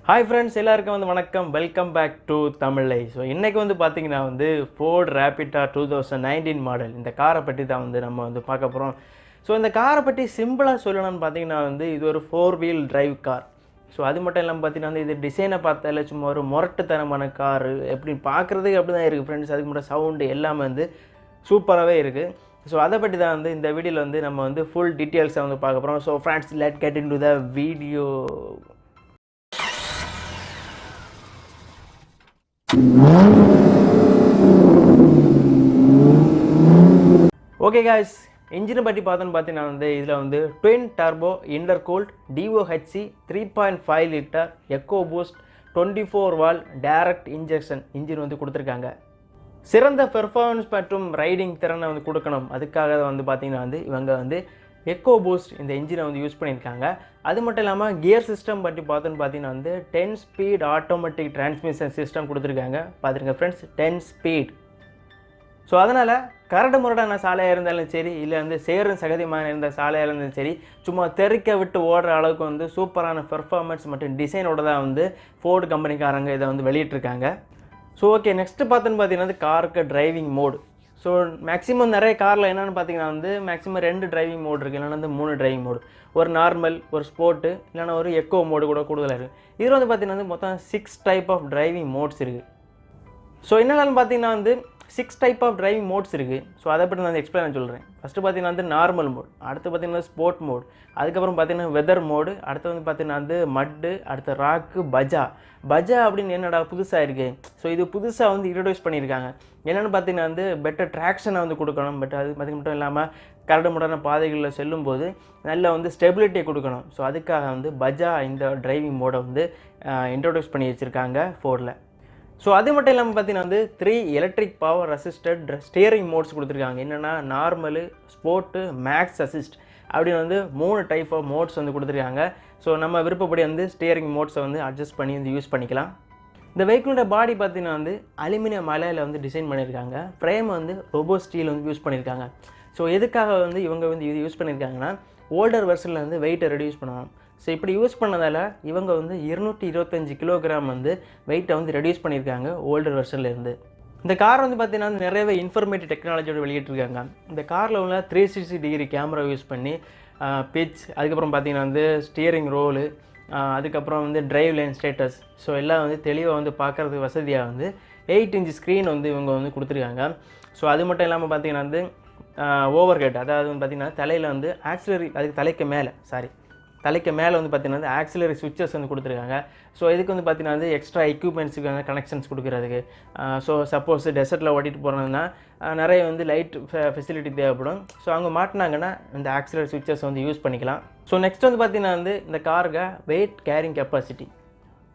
Hi friends, எல்லாருக்கும் வணக்கம். Welcome back to தமிழை. ஸோ இன்றைக்கி பார்த்தீங்கன்னா ஃபோர்ட் ராபிட்டார் 2019 மாடல் இந்த காரை பற்றி தான் நம்ம பார்க்க போகிறோம். ஸோ இந்த காரை பற்றி சிம்பிளாக சொல்லணும்னு பார்த்தீங்கன்னா இது ஒரு 4 வீல் டிரைவ் கார். ஸோ அது மட்டும் இல்லாமல் பார்த்தீங்கன்னா இது டிசைனை பார்த்தாலே சும்மா ஒரு முரட்டுத்தனமான காரு எப்படி பார்க்குறதுக்கு அப்படி தான் இருக்குது ஃப்ரெண்ட்ஸ். அதுக்கு மட்டும் சவுண்டு எல்லாமே சூப்பராகவே இருக்குது. ஸோ அதை பற்றி தான் இந்த வீடியோவில் நம்ம ஃபுல் டீட்டெயில்ஸை பார்க்க போகிறோம். So friends, let get into the video. Okay guys, இன்ஜினை பற்றி பார்த்தீங்கன்னா இதில் twin turbo intercooled DOHC 3.5 litre eco boost 24 valve direct injection engine கொடுத்துருக்காங்க. சிறந்த பெர்ஃபார்மன்ஸ் மற்றும் ரைடிங் திறனை கொடுக்கணும். அதுக்காக பார்த்தீங்கன்னா இவங்க எக்கோ பூஸ்ட் இந்த இன்ஜினை யூஸ் பண்ணியிருக்காங்க. அது மட்டும் இல்லாமல் கியர் சிஸ்டம் பற்றி பார்த்தீங்கன்னா 10 ஸ்பீட் ஆட்டோமேட்டிக் டிரான்ஸ்மிஷன் சிஸ்டம் கொடுத்துருக்காங்க. பார்த்துருங்க ஃப்ரெண்ட்ஸ், 10 ஸ்பீட். ஸோ அதனால் கரடு முரடான சாலையாக இருந்தாலும் சரி, இல்லை சேரும் சகதியமாக இருந்த சாலையாக இருந்தாலும் சரி, சும்மா தெறிக்க விட்டு ஓடுற அளவுக்கு சூப்பரான பெர்ஃபார்மன்ஸ் மற்றும் டிசைனோட தான் ஃபோர்டு கம்பெனிக்காரங்க இதை வெளியிட்டிருக்காங்க. ஸோ ஓகே, நெக்ஸ்ட்டு பார்த்தீங்கன்னா காருக்கு டிரைவிங் மோடு. ஸோ மேக்ஸிமம் நிறைய காரில் என்னென்னு பார்த்தீங்கன்னா மேக்ஸிமம் 2 டிரைவிங் மோடு இருக்குது, இல்லைன்னா 3 டிரைவிங் மோடு. ஒரு நார்மல், ஒரு ஸ்போர்ட்டு, இல்லைனா ஒரு எக்கோ மோடு கூட கூடுதலாக இருக்குது. இதில் பார்த்தீங்கன்னா மொத்தம் 6 டைப் ஆஃப் டிரைவிங் மோட்ஸ் இருக்குது. ஸோ என்னென்னு பார்த்தீங்கன்னா 6 டைப் ஆஃப் டிரைவிங் மோட்ஸ் இருக்குது. ஸோ அதை பற்றி நான் எக்ஸ்பிளைன் சொல்கிறேன். ஃபஸ்ட்டு பார்த்தீங்கன்னா நார்மல் மோட், அடுத்து பார்த்தீங்கன்னா ஸ்போர்ட் மோட், அதுக்கப்புறம் பார்த்தீங்கன்னா வெதர் மோடு, அடுத்து பார்த்தீங்கன்னா மட்டு, அடுத்து ராக்கு, பஜா அப்படின்னு என்னடா புதுசாக இருக்குது. ஸோ இது புதுசாக இன்ட்ரடியூஸ் பண்ணியிருக்காங்க. என்னென்னு பார்த்தீங்கன்னா பெட்டர் ட்ராக்ஷனை கொடுக்கணும். பட் அது மட்டும் இல்லாமல் கரடு முரடான பாதைகளில் செல்லும்போது நல்ல ஸ்டெபிலிட்டியை கொடுக்கணும். ஸோ அதுக்காக பஜா இந்த டிரைவிங் மோடை இன்ட்ரடியூஸ் பண்ணி வச்சுருக்காங்க ஃபோர்டில். ஸோ அது மட்டும் இல்லாமல் பார்த்தீங்கன்னா 3 electric power assisted steering modes கொடுத்துருக்காங்க. என்னென்னா நார்மலு, ஸ்போர்ட்டு, மேக்ஸ் அசிஸ்ட் அப்படின்னு 3 டைப் ஆஃப் மோட்ஸ் கொடுத்துருக்காங்க. ஸோ நம்ம விருப்பப்படி ஸ்டியரிங் மோட்ஸை அட்ஜஸ்ட் பண்ணி யூஸ் பண்ணிக்கலாம். இந்த வெஹிக்கிளோட பாடி பார்த்தீங்கன்னா அலுமினியம் அலையில் டிசைன் பண்ணியிருக்காங்க. ஃப்ரேம் ரோபோ ஸ்டீல் யூஸ் பண்ணியிருக்காங்க. ஸோ எதுக்காக இவங்க இது யூஸ் பண்ணியிருக்காங்கன்னா ஓல்டர் வெர்ஷனில் வெயிட்டை ரெடியூஸ் பண்ணலாம். ஸோ இப்படி யூஸ் பண்ணதால் இவங்க 225 கிலோகிராம் வெயிட்டை ரெடியூஸ் பண்ணியிருக்காங்க ஓல்டர் வெர்ஷன்லேருந்து. இந்த கார் பார்த்தீங்கன்னா நிறையவே இன்ஃபர்மேட்டிவ் டெக்னாலஜியோட வெளியிட்டிருக்காங்க. இந்த காரில் 360 டிகிரி கேமரா யூஸ் பண்ணி பிச், அதுக்கப்புறம் பார்த்தீங்கன்னா ஸ்டியரிங் ரோலு, அதுக்கப்புறம் டிரைவ் லைன் ஸ்டேட்டஸ், ஸோ எல்லாம் தெளிவாக பார்க்குறதுக்கு வசதியாக 8 இன்ச் ஸ்க்ரீன் இவங்க கொடுத்துருக்காங்க. ஸோ அது மட்டும் இல்லாமல் பார்த்தீங்கன்னா ஓவர் ஹெட், அதாவது பார்த்தீங்கன்னா தலையில் ஆக்சிலரி, அதுக்கு தலைக்கு மேலே பார்த்தீங்கன்னா ஆக்சிலரி சுவிட்சஸ் கொடுத்துருக்காங்க. ஸோ இதுக்கு பார்த்தீங்கன்னா எக்ஸ்ட்ரா எக்யூப்மெண்ட்ஸுக்கான கனெக்ஷன்ஸ் கொடுக்குறதுக்கு. ஸோ சப்போஸ் டெசர்ட்டில் ஓட்டிகிட்டு போகிறதுனா நிறைய லைட் ஃபெசிலிட்டி தேவைப்படும். ஸோ அவங்க மாட்டினாங்கன்னா இந்த ஆக்சிலரி சுவிட்சஸ் யூஸ் பண்ணிக்கலாம். ஸோ நெக்ஸ்ட் பார்த்தீங்கன்னா இந்த காருக்கு வெயிட் கேரிங் கெப்பாசிட்டி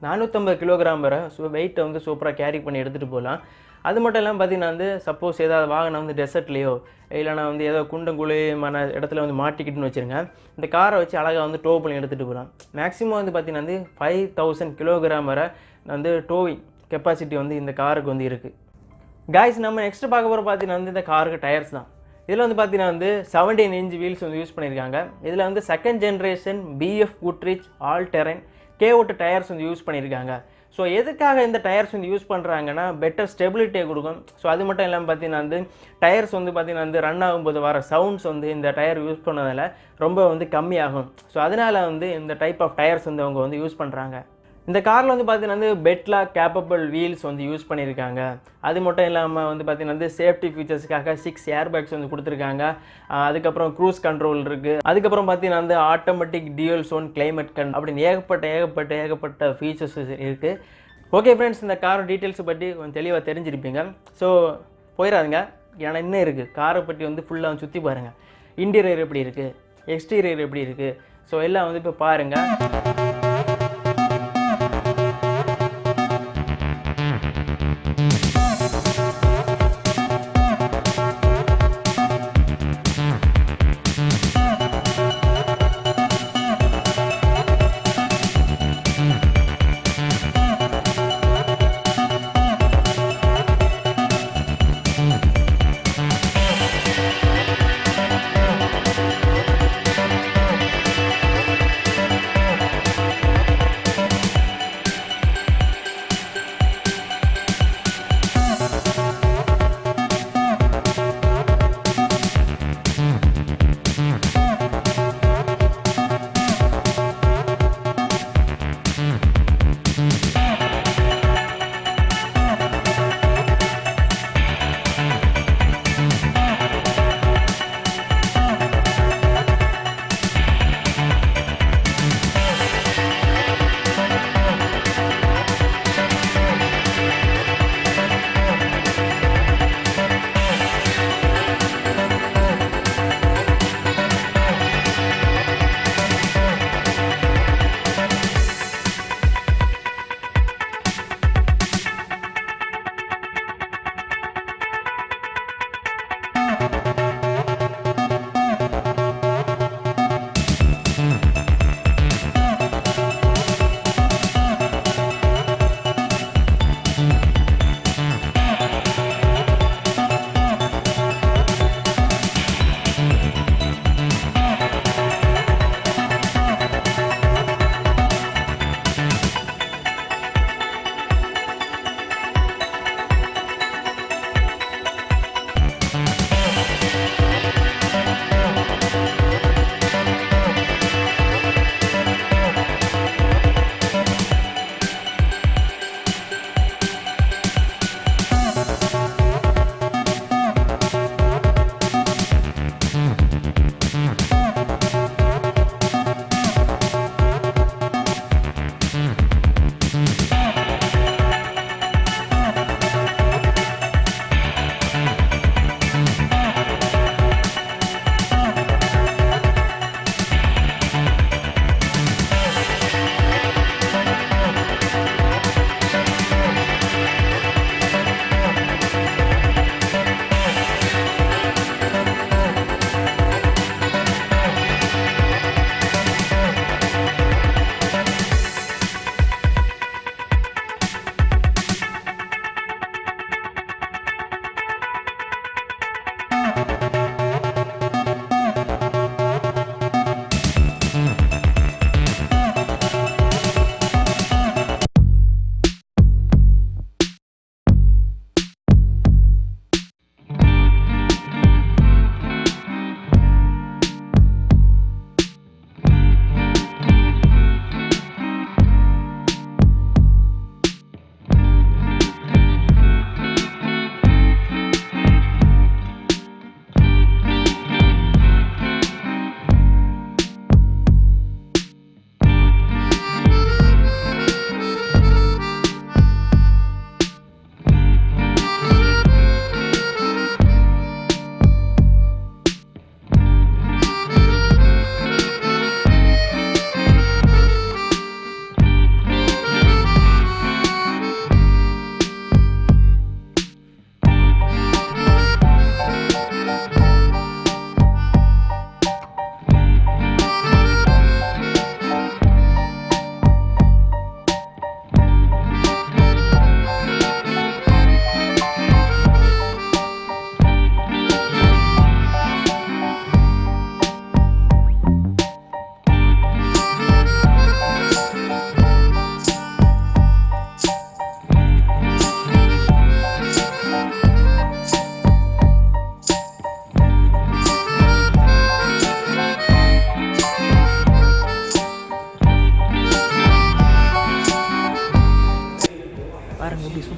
450 கிலோகிராம் வரை. ஸோ வெயிட்டை சூப்பராக கேரி பண்ணி எடுத்துகிட்டு போகலாம். அது மட்டும் இல்லாமல் பார்த்தீங்கன்னா சப்போஸ் ஏதாவது வாகனம் டெசர்ட்லேயோ இல்லைனா ஏதோ குண்டும் குழியுமான இடத்துல மாட்டிக்கிட்டுன்னு வச்சுருங்க, இந்த காரை வச்சு அழகாக டோ பண்ணி எடுத்துகிட்டு போகலாம். மேக்ஸிமம் பார்த்தீங்கன்னா 5000 கிலோகிராம் வரை டோவிங் கெப்பாசிட்டி இந்த காருக்கு இருக்குது. காய்ஸ், நம்ம நெக்ஸ்ட் பார்க்க போகிற பார்த்தீங்கன்னா இந்த காருக்கு டயர்ஸ் தான். இதில் பார்த்தீங்கன்னா 17 இன்ச் வீல்ஸ் யூஸ் பண்ணியிருக்காங்க. இதில் second generation BF Goodrich all terrain K-ஓட்டு டயர்ஸ் யூஸ் பண்ணியிருக்காங்க. ஸோ எதுக்காக இந்த டயர்ஸ் யூஸ் பண்ணுறாங்கன்னா பெட்டர் ஸ்டெபிலிட்டியை கொடுக்கும். ஸோ அது மட்டும் இல்லாமல் பார்த்தீங்கன்னா டயர்ஸ் பார்த்தீங்கன்னா ரன் ஆகும்போது வர சவுண்ட்ஸ் இந்த டயர் யூஸ் பண்ணதால் ரொம்ப கம்மியாகும். ஸோ அதனால் இந்த டைப் ஆஃப் டயர்ஸ் அவங்க யூஸ் பண்ணுறாங்க. இந்த காரில் பார்த்தீங்கன்னா பெட்லாக் கேப்பபிள் வீல்ஸ் யூஸ் பண்ணியிருக்காங்க. அது மட்டும் இல்லாமல் பார்த்தீங்கன்னா சேஃப்டி ஃபீச்சர்ஸுக்காக 6 ஏர் பேக்ஸ் கொடுத்துருக்காங்க. அதுக்கப்புறம் க்ரூஸ் கண்ட்ரோல் இருக்குது. அதுக்கப்புறம் பார்த்தீங்கன்னா ஆட்டோமேட்டிக் டியூயல் சோன் கிளைமேட் அப்படின்னு ஏகப்பட்ட ஃபீச்சர்ஸ் இருக்குது. ஓகே ஃப்ரெண்ட்ஸ், இந்த கார் டீட்டெயில்ஸை பற்றி கொஞ்சம் தெளிவாக தெரிஞ்சிருப்பீங்க. ஸோ போயிடாதுங்க, ஏன்னா இன்னும் இருக்குது. காரை பற்றி ஃபுல்லாக சுற்றி பாருங்கள். இன்டீரியர் எப்படி இருக்குது, எக்ஸ்டீரியர் எப்படி இருக்குது, ஸோ எல்லாம் இப்போ பாருங்கள்.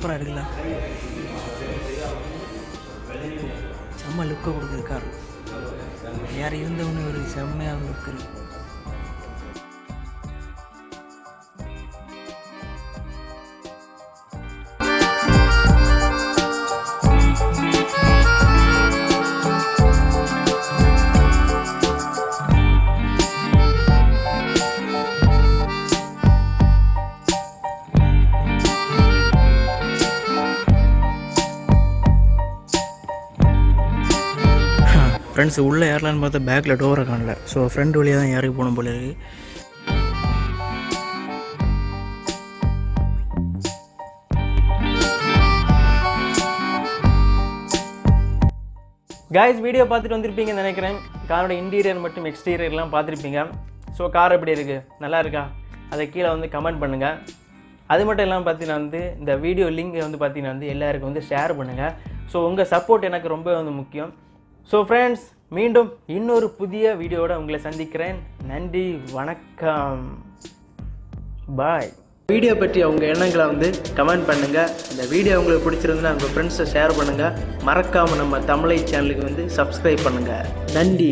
சூப்பராக இருக்குல்ல, செம்ம லுக்கை கொடுக்குது கார். யார் இருந்தவொன்னு ஒரு செம்மையாக லுக் இருக்குது. ஃப்ரெண்ட்ஸ் உள்ளே ஏறலான்னு பார்த்தா பேக்கில் டோரை காணல. ஸோ ஃப்ரெண்ட் வழியாக தான் ஏறி போகணும் போல இருக்குது. கைஸ் வீடியோ பார்த்துட்டு வந்திருப்பீங்கன்னு நினைக்கிறேன். காரோட இன்டீரியர் மற்றும் எக்ஸ்டீரியர்லாம் பார்த்துருப்பீங்க. ஸோ கார் எப்படி இருக்குது, நல்லா இருக்கா, அதை கீழே வந்து கமெண்ட் பண்ணுங்கள். அது மட்டும் இல்லாமல் பார்த்தீங்கன்னா இந்த வீடியோ லிங்க் பார்த்தீங்கன்னா எல்லாருக்கும் ஷேர் பண்ணுங்கள். ஸோ உங்கள் சப்போர்ட் எனக்கு ரொம்ப முக்கியம். ஸோ ஃப்ரெண்ட்ஸ், மீண்டும் இன்னொரு புதிய வீடியோவோட உங்களை சந்திக்கிறேன். நன்றி, வணக்கம், பாய். வீடியோ பற்றி உங்கள் எண்ணங்களை கமெண்ட் பண்ணுங்கள். இந்த வீடியோ உங்களுக்கு பிடிச்சிருந்துன்னா உங்கள் ஃப்ரெண்ட்ஸை ஷேர் பண்ணுங்கள். மறக்காமல் நம்ம தமிழை சேனலுக்கு சப்ஸ்கிரைப் பண்ணுங்கள். நன்றி.